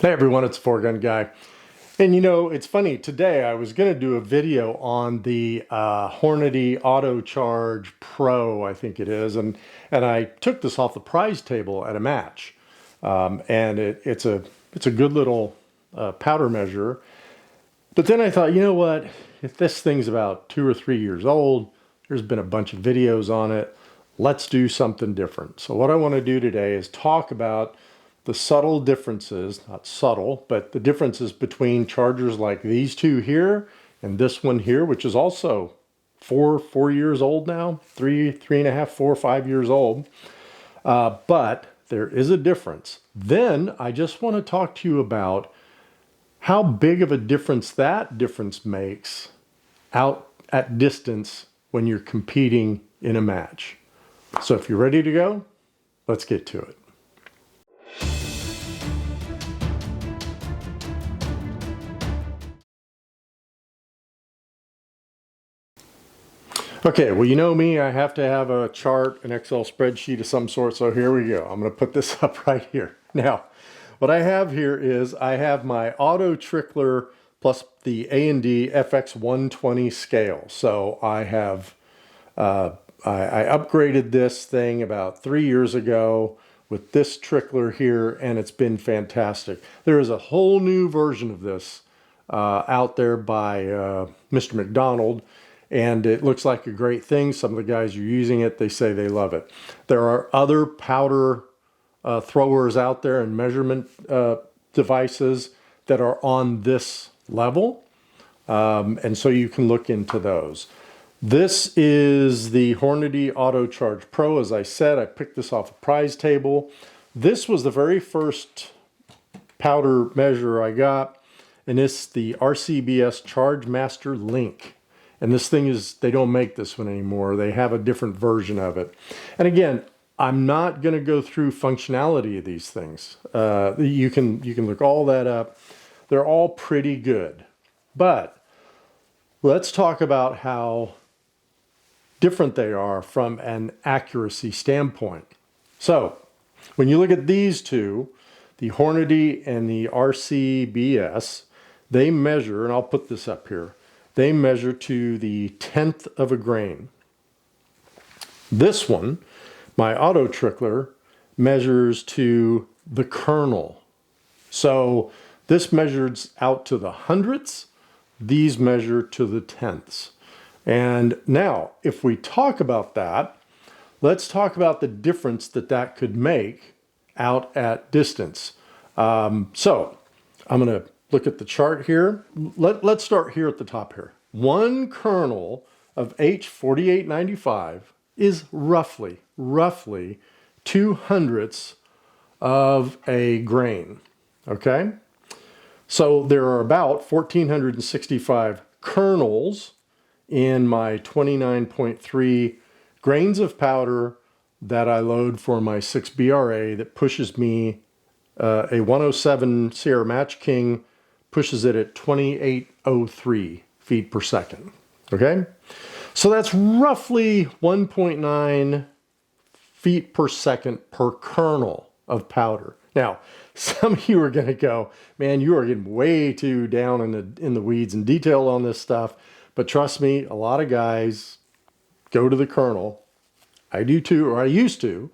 Hey everyone, it's 4Gun Guy. And you know, it's funny, today I was going to do a video on the Hornady AutoCharge Pro, I think it is, and I took this off the prize table at a match. And it's a good little powder measure. But then I thought, you know what, if this thing's about 2 or 3 years old, there's been a bunch of videos on it, let's do something different. So what I want to do today is talk about the subtle differences, not subtle, but the differences between chargers like these two here and this one here, which is also four years old now, three and a half, 4, 5 years old. But there is a difference. Then I just want to talk to you about how big of a difference that difference makes out at distance when you're competing in a match. So if you're ready to go, let's get to it. Okay, well, you know me, I have to have a chart, an Excel spreadsheet of some sort, so here we go. I'm going to put this up right here. Now, what I have here is I have my AutoTrickler plus the A&D FX120 scale. So I have, I upgraded this thing about 3 years ago with this trickler here, and it's been fantastic. There is a whole new version of this out there by Mr. McDonald, and it looks like a great thing. Some of the guys are using it. They say they love it. There are other powder throwers out there and measurement devices that are on this level. And so you can look into those. This is the Hornady AutoCharge Pro. As I said, I picked this off a prize table. This was the very first powder measure I got, and it's the RCBS Charge Master Link. And this thing is, they don't make this one anymore. They have a different version of it. And again, I'm not going to go through functionality of these things. You can look all that up. They're all pretty good. But let's talk about how different they are from an accuracy standpoint. So when you look at these two, the Hornady and the RCBS, they measure, and I'll put this up here, they measure to the 10th of a grain. This one, my AutoTrickler, measures to the kernel. So this measures out to the hundredths. These measure to the tenths. And now, if we talk about that, let's talk about the difference that could make out at distance. So I'm going to look at the chart here. Let's start here at the top here. 1 kernel of H4895 is roughly 2 hundredths of a grain, okay? So there are about 1,465 kernels in my 29.3 grains of powder that I load for my 6BRA that pushes me a 107 Sierra Match King pushes it at 2803 feet per second, okay? So that's roughly 1.9 feet per second per kernel of powder. Now, some of you are gonna go, man, you are getting way too down in the weeds and detail on this stuff, but trust me, a lot of guys go to the kernel. I do too, or I used to.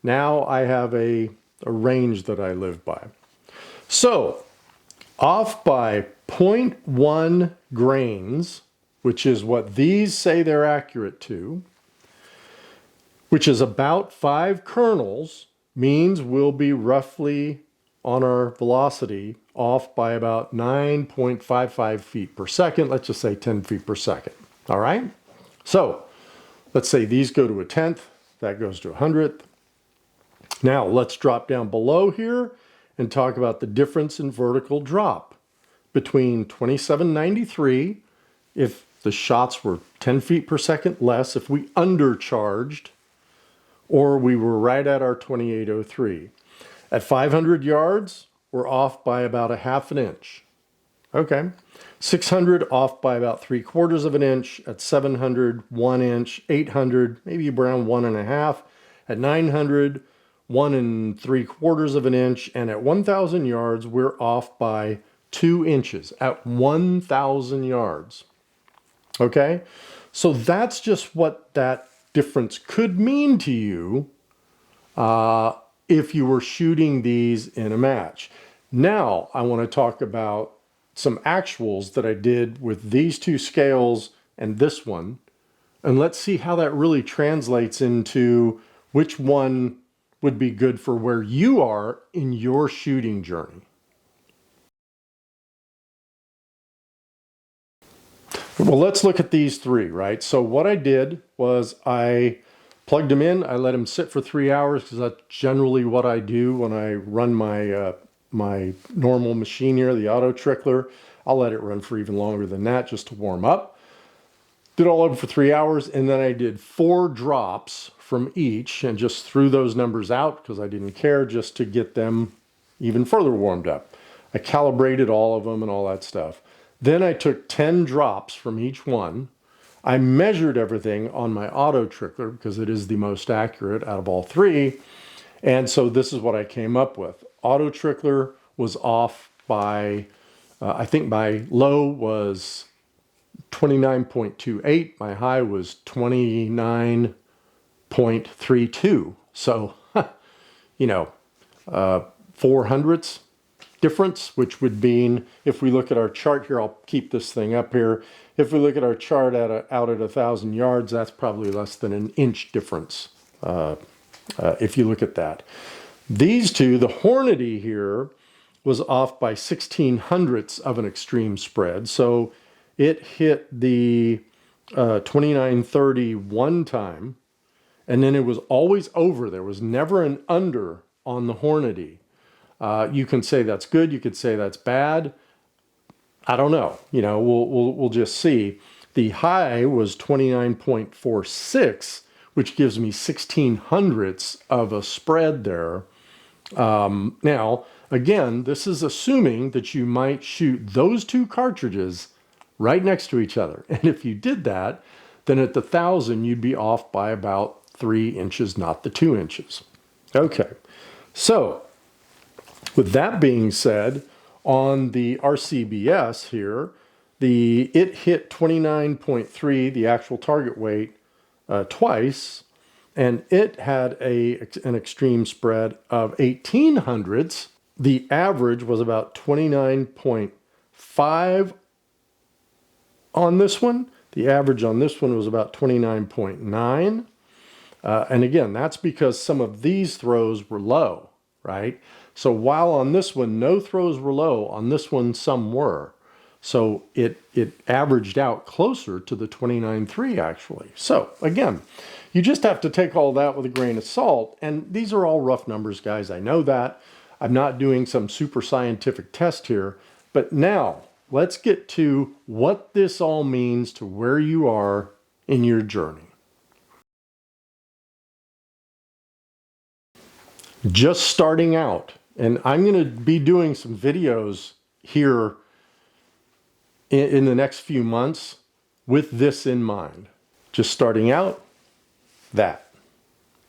Now I have a range that I live by. So, off by 0.1 grains, which is what these say they're accurate to, which is about 5 kernels, means we'll be roughly on our velocity off by about 9.55 feet per second. Let's just say 10 feet per second. All right? So, let's say these go to a tenth, that goes to a hundredth. Now, let's drop down below here and talk about the difference in vertical drop between 2793, if the shots were 10 feet per second less, if we undercharged, or we were right at our 2803. At 500 yards, we're off by about 1/2 inch. Okay. 600 off by about 3/4 of an inch. At 700, 1 inch. 800, maybe around 1.5. At 900, 1 3/4 of an inch, and at 1,000 yards, we're off by 2 inches at 1,000 yards. Okay, so that's just what that difference could mean to you if you were shooting these in a match. Now, I want to talk about some actuals that I did with these two scales and this one, and let's see how that really translates into which one would be good for where you are in your shooting journey. Well, let's look at these three, right? So what I did was I plugged them in. I let them sit for 3 hours because that's generally what I do when I run my my normal machine here, the AutoTrickler. I'll let it run for even longer than that just to warm up. Did all of them for 3 hours, and then I did 4 drops from each and just threw those numbers out because I didn't care, just to get them even further warmed up. I calibrated all of them and all that stuff. Then I took 10 drops from each one. I measured everything on my AutoTrickler because it is the most accurate out of all three. And so this is what I came up with. AutoTrickler was off by, I think my low was 29.28. My high was 29.32. So, you know, 400ths difference, which would mean, if we look at our chart here, I'll keep this thing up here. If we look at our chart out at 1,000 yards, that's probably less than an inch difference. If you look at that. These two, the Hornady here was off by 1/1600ths of an extreme spread. So it hit the 2930 one time, and then it was always over. There was never an under on the Hornady. You can say that's good. You could say that's bad. I don't know. You know, we'll just see. The high was 29.46, which gives me 1/1600ths of a spread there. Now, again, this is assuming that you might shoot those two cartridges right next to each other. And if you did that, then at the 1,000, you'd be off by about 3 inches, not the 2 inches. Okay, so with that being said, on the RCBS here, it hit 29.3, the actual target weight, twice, and it had an extreme spread of 1/1800ths. The average was about 29.5 on this one. The average on this one was about 29.9. And again, that's because some of these throws were low, right? So while on this one, no throws were low, on this one, some were. So it averaged out closer to the 29.3 actually. So again, you just have to take all that with a grain of salt. And these are all rough numbers, guys. I know that. I'm not doing some super scientific test here. But now let's get to what this all means to where you are in your journey. Just starting out, and I'm going to be doing some videos here in the next few months with this in mind. Just starting out, that.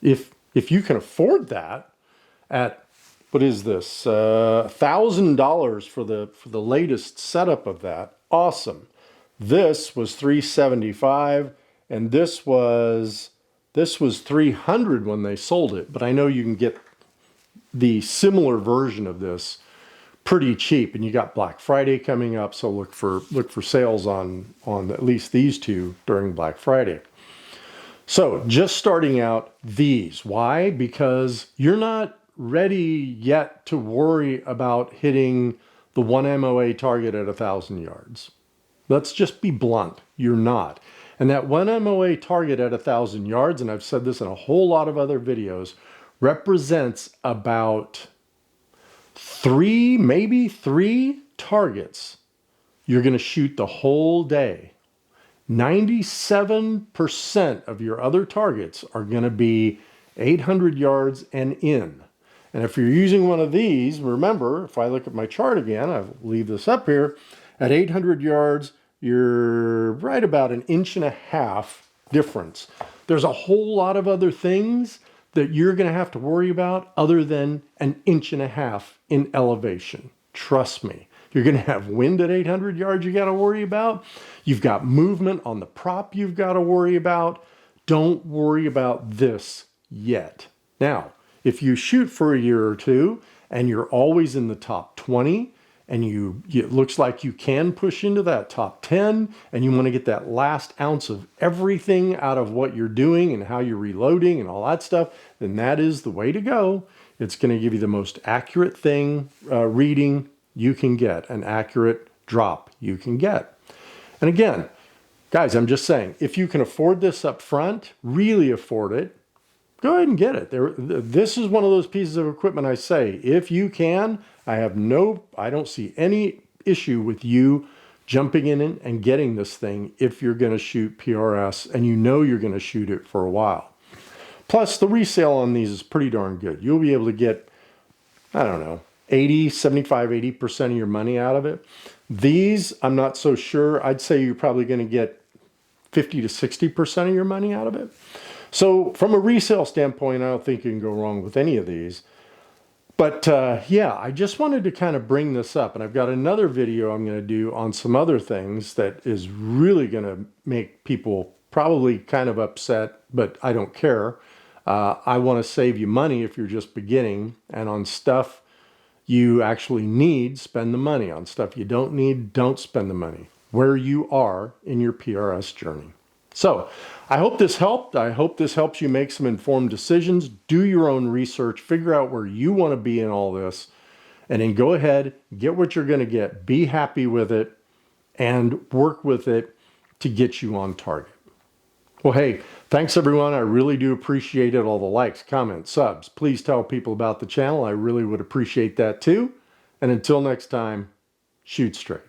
If you can afford that at, what is this, $1,000 for the latest setup of that, awesome. This was $375, and this was $300 when they sold it, but I know you can get the similar version of this pretty cheap, and you got Black Friday coming up, so look for sales on at least these two during Black Friday. So just starting out, these. Why? Because you're not ready yet to worry about hitting the 1 MOA target at 1,000 yards. Let's just be blunt. You're not. And that 1 MOA target at 1,000 yards, and I've said this in a whole lot of other videos, represents about 3, maybe 3 targets you're going to shoot the whole day. 97% of your other targets are going to be 800 yards and in. And if you're using one of these, remember, if I look at my chart again, I'll leave this up here, at 800 yards, you're right about 1.5 inches difference. There's a whole lot of other things that you're going to have to worry about other than an inch and a half in elevation. Trust me. You're going to have wind at 800 yards you got to worry about. You've got movement on the prop you've got to worry about. Don't worry about this yet. Now, if you shoot for a year or two and you're always in the top 20 and it looks like you can push into that top 10 and you want to get that last ounce of everything out of what you're doing and how you're reloading and all that stuff, then that is the way to go. It's going to give you the most accurate reading you can get, an accurate drop you can get. And again, guys, I'm just saying, if you can afford this up front, really afford it, go ahead and get it. This is one of those pieces of equipment I say, if you can, I don't see any issue with you jumping in and getting this thing if you're going to shoot PRS and you know you're going to shoot it for a while. Plus, the resale on these is pretty darn good. You'll be able to get, I don't know, 75, 80% of your money out of it. These, I'm not so sure. I'd say you're probably going to get 50 to 60% of your money out of it. So from a resale standpoint, I don't think you can go wrong with any of these. But yeah, I just wanted to kind of bring this up. And I've got another video I'm going to do on some other things that is really going to make people probably kind of upset, but I don't care. I want to save you money if you're just beginning, and on stuff you actually need, spend the money. On stuff you don't need, don't spend the money. Where you are in your PRS journey. So I hope this helped. I hope this helps you make some informed decisions. Do your own research. Figure out where you want to be in all this. And then go ahead, get what you're going to get. Be happy with it and work with it to get you on target. Well, hey, thanks everyone. I really do appreciate it. All the likes, comments, subs. Please tell people about the channel. I really would appreciate that too. And until next time, shoot straight.